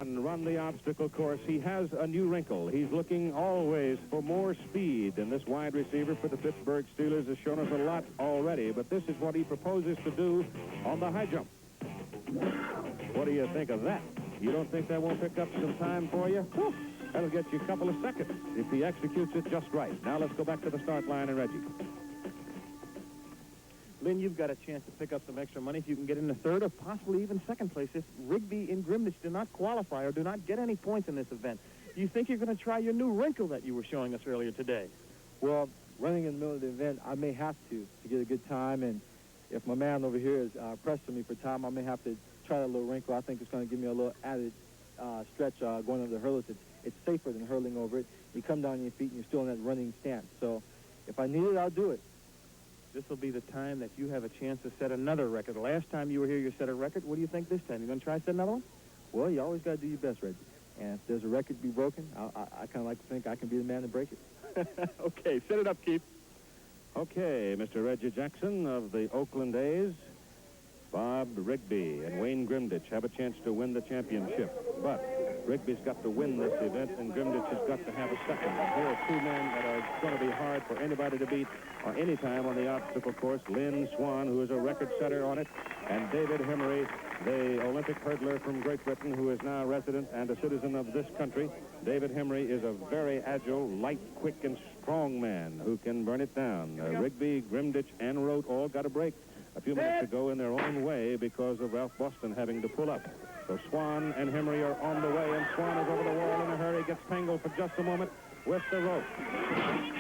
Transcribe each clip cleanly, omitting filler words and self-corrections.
Swann run the obstacle course, he has a new wrinkle. He's looking always for more speed, and this wide receiver for the Pittsburgh Steelers has shown us a lot already, but this is what he proposes to do on the high jump. What do you think of that? You don't think that won't pick up some time for you? Whew, that'll get you a couple of seconds if he executes it just right. Now let's go back to the start line and Reggie. Lynn, you've got a chance to pick up some extra money if you can get into third or possibly even second place if Rigby and Grimditch do not qualify or do not get any points in this event. Do you think you're going to try your new wrinkle that you were showing us earlier today? Well, running in the middle of the event, I may have to get a good time, and if my man over here is pressing me for time, I may have to try that little wrinkle. I think it's going to give me a little added stretch going over the hurdles. It's safer than hurling over it. You come down on your feet and you're still in that running stance. So if I need it, I'll do it. This will be the time that you have a chance to set another record. The last time you were here, you set a record. What do you think this time? You going to try to set another one? Well, you always got to do your best, Reggie. And if there's a record to be broken, I kind of like to think I can be the man to break it. Okay, set it up, Keith. Okay, Mr. Reggie Jackson of the Oakland A's, Bob Rigby and Wayne Grimditch have a chance to win the championship. But Rigby's got to win this event, and Grimditch has got to have a second. Here are two men that are going to be hard for anybody to beat or any time on the obstacle course. Lynn Swann, who is a record setter on it, and David Hemery, the Olympic hurdler from Great Britain, who is now a resident and a citizen of this country. David Hemery is a very agile, light, quick, and strong man who can burn it down. Rigby, Grimditch, and Rote all got a break a few minutes ago in their own way because of Ralph Boston having to pull up. So Swan and Hemery are on the way, and Swan is over the wall in a hurry, gets tangled for just a moment with the rope.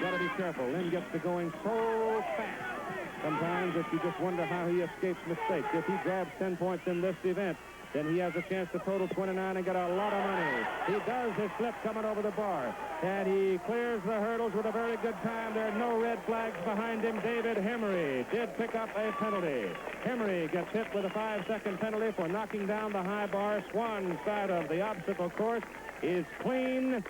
Got to be careful. Lynn gets to going so fast. Sometimes if you just wonder how he escapes mistakes. If he grabs 10 points in this event, then he has a chance to total 29 and get a lot of money. He does his flip coming over the bar, and he clears the hurdles with a very good time. There are no red flags behind him. David Hemery did pick up a penalty. Hemery gets hit with a 5-second penalty for knocking down the high bar. Swan's side of the obstacle course is clean.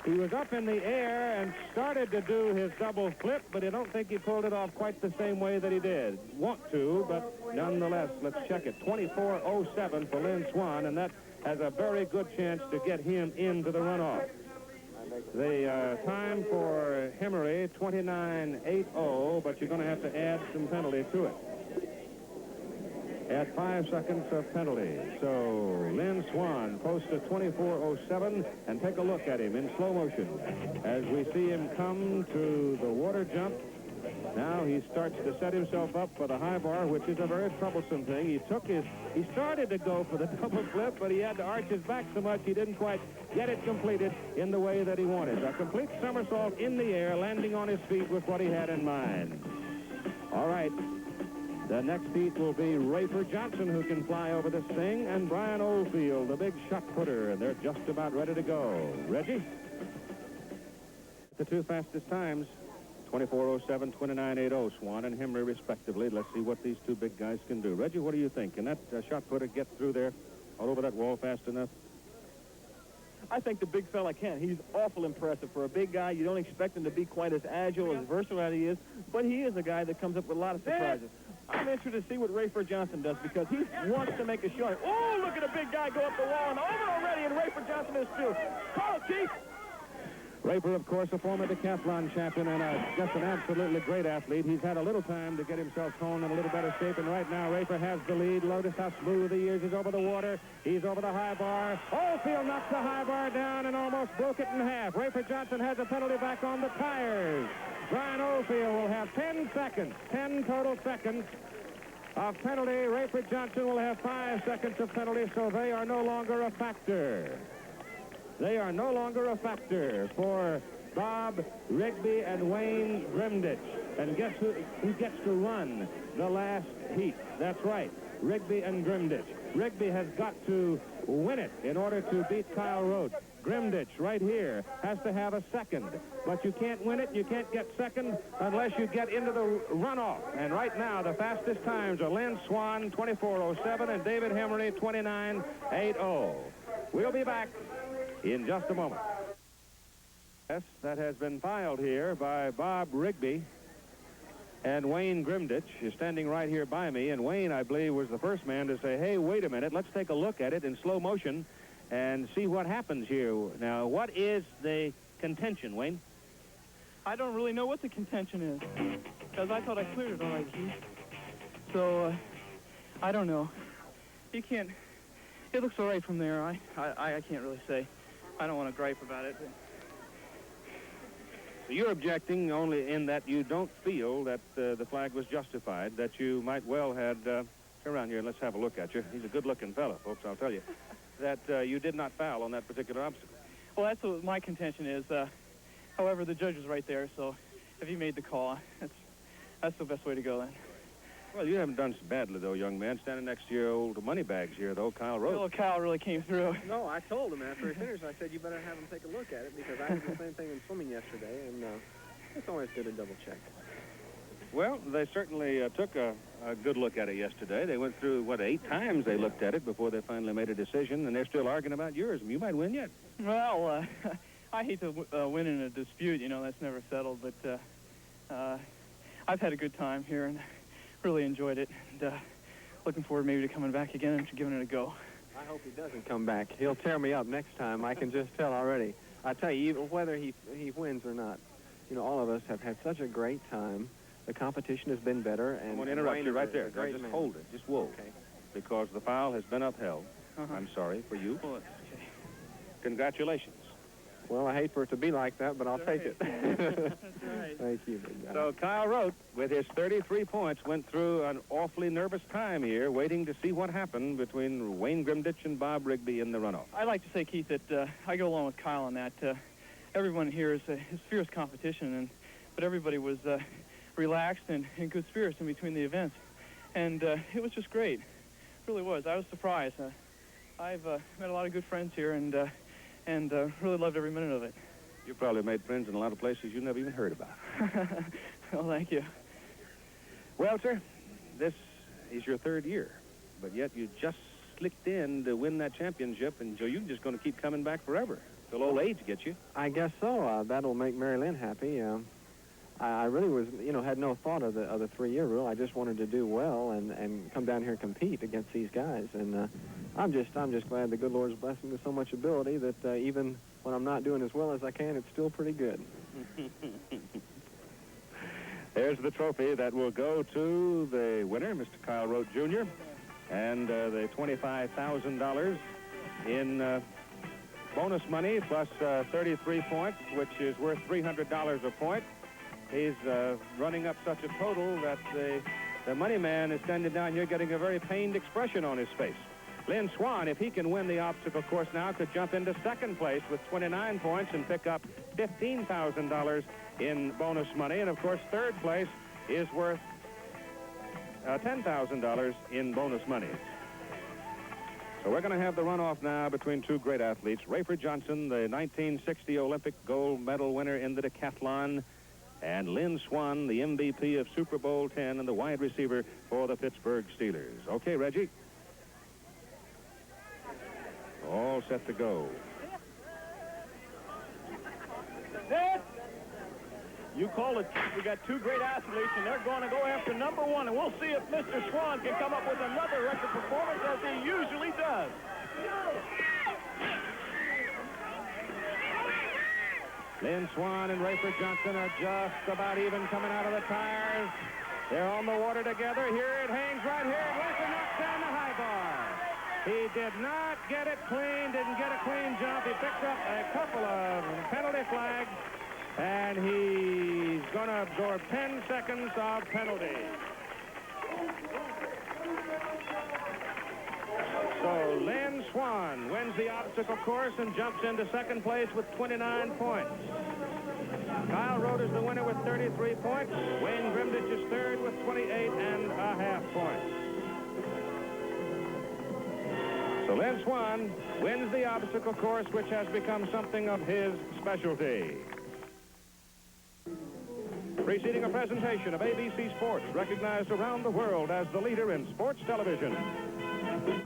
He was up in the air and started to do his double flip, but I don't think he pulled it off quite the same way that he did. Want to, but nonetheless, let's check it. 24:07 for Lynn Swann, and that has a very good chance to get him into the runoff. The time for Hemery, 29:80, but you're going to have to add some penalty to it. Add 5 seconds of penalty. So Lynn Swann posts a 24:07, and take a look at him in slow motion as we see him come to the water jump. Now he starts to set himself up for the high bar, which is a very troublesome thing. He started to go for the double flip, but he had to arch his back so much he didn't quite get it completed in the way that he wanted. A complete somersault in the air, landing on his feet with what he had in mind. All right. The next heat will be Rafer Johnson, who can fly over this thing, and Brian Oldfield, the big shot putter, and they're just about ready to go. Reggie? The two fastest times, 24:07, 29:80, Swan and Hemery respectively. Let's see what these two big guys can do. Reggie, what do you think? Can that shot putter get through there, all over that wall fast enough? I think the big fella can. He's awful impressive. For a big guy, you don't expect him to be quite as agile, as versatile as he is, but he is a guy that comes up with a lot of surprises. I'm interested to see what Rafer Johnson does because he wants to make a shot. Oh, look at a big guy go up the wall and over already, and Rafer Johnson is too. Call it, Keith. Rafer, of course, a former decathlon champion and just an absolutely great athlete. He's had a little time to get himself honed in a little better shape, and right now Rafer has the lead. Notice how smooth he is. He's over the water. He's over the high bar. Oldfield knocks the high bar down and almost broke it in half. Rafer Johnson has a penalty back on the tires. Brian Oldfield will have 10 seconds, 10 total seconds of penalty. Rafer Johnson will have 5 seconds of penalty, so they are no longer a factor. They are no longer a factor for Bob Rigby and Wayne Grimditch. And guess who gets to run the last heat? That's right, Rigby and Grimditch. Rigby has got to win it in order to beat Kyle Rote. Grimditch, right here, has to have a second. But you can't win it, you can't get second unless you get into the runoff. And right now, the fastest times are Lynn Swann, 24:07, and David Hemery, 29:80. We'll be back in just a moment. Yes, that has been filed here by Bob Rigby, and Wayne Grimditch is standing right here by me. And Wayne, I believe, was the first man to say, hey, wait a minute, let's take a look at it in slow motion and see what happens here. Now, what is the contention, Wayne? I don't really know what the contention is, because I thought I cleared it all right, Keith. So, I don't know. You can't... It looks all right from there. I can't really say. I don't want to gripe about it. So you're objecting only in that you don't feel that the flag was justified, that you might well had... come around here and let's have a look at you. He's a good-looking fella, folks, I'll tell you. That you did not foul on that particular obstacle. Well, that's what my contention is. However, the judge is right there, so if he made the call, that's the best way to go then. Well, you haven't done so badly, though, young man. Standing next to your old money bags here, though, Kyle Rowe. Little Kyle really came through. No, I told him after he finished, I said, you better have him take a look at it, because I did the same thing in swimming yesterday, and it's always good to double-check. Well, they certainly took a good look at it yesterday. They went through, 8 times they looked at it before they finally made a decision, and they're still arguing about yours. You might win yet. Well, I hate to win in a dispute, you know, that's never settled, but I've had a good time here and really enjoyed it, and looking forward maybe to coming back again and giving it a go. I hope he doesn't come back. He'll tear me up next time. I can just tell already. I tell you, even whether he wins or not, you know, all of us have had such a great time. The competition has been better. And I want to interrupt you right there. Now, just man. hold it. Just whoa. Okay. Because the foul has been upheld. I'm sorry for you. Well, that's okay. Congratulations. Well, I hate for it to be like that, but I'll take it. That's right. Thank you, big guy. So Kyle Rote, with his 33 points, went through an awfully nervous time here, waiting to see what happened between Wayne Grimditch and Bob Rigby in the runoff. I'd like to say, Keith, that I go along with Kyle on that. Everyone here is fierce competition, but everybody was relaxed and in good spirits in between the events. And it was just great. It really was. I was surprised. I've met a lot of good friends here and really loved every minute of it. You probably made friends in a lot of places you never even heard about. Well, thank you. Well, sir, this is your 3rd year, but yet you just slicked in to win that championship, and so you're just going to keep coming back forever till old age gets you. I guess so. That'll make Mary Lynn happy. I really was, you know, had no thought of the 3-year rule. I just wanted to do well and come down here and compete against these guys. And I'm just glad the good Lord's blessed me with so much ability that even when I'm not doing as well as I can, it's still pretty good. There's the trophy that will go to the winner, Mr. Kyle Rote, Jr., and the $25,000 in bonus money plus 33 points, which is worth $300 a point. He's running up such a total that the money man is standing down here getting a very pained expression on his face. Lynn Swann, if he can win the obstacle course now, could jump into 2nd place with 29 points and pick up $15,000 in bonus money. And, of course, 3rd place is worth $10,000 in bonus money. So we're going to have the runoff now between 2 great athletes. Rafer Johnson, the 1960 Olympic gold medal winner in the decathlon, and Lynn Swann, the MVP of Super Bowl 10 and the wide receiver for the Pittsburgh Steelers. Okay, Reggie. All set to go. You call it. We got 2 great athletes, and they're going to go after number 1, and we'll see if Mr. Swan can come up with another record performance as he usually does. Lynn Swann and Rafer Johnson are just about even coming out of the tires. They're on the water together. Here it hangs right here. Rafer knocks down the high bar. He did not get it clean, didn't get a clean jump. He picked up a couple of penalty flags, and he's going to absorb 10 seconds of penalty. So Lynn Swann wins the obstacle course and jumps into 2nd place with 29 points. Kyle Rote is the winner with 33 points. Wayne Grimditch is 3rd with 28.5 points. So Lynn Swann wins the obstacle course, which has become something of his specialty. Preceding a presentation of ABC Sports, recognized around the world as the leader in sports television.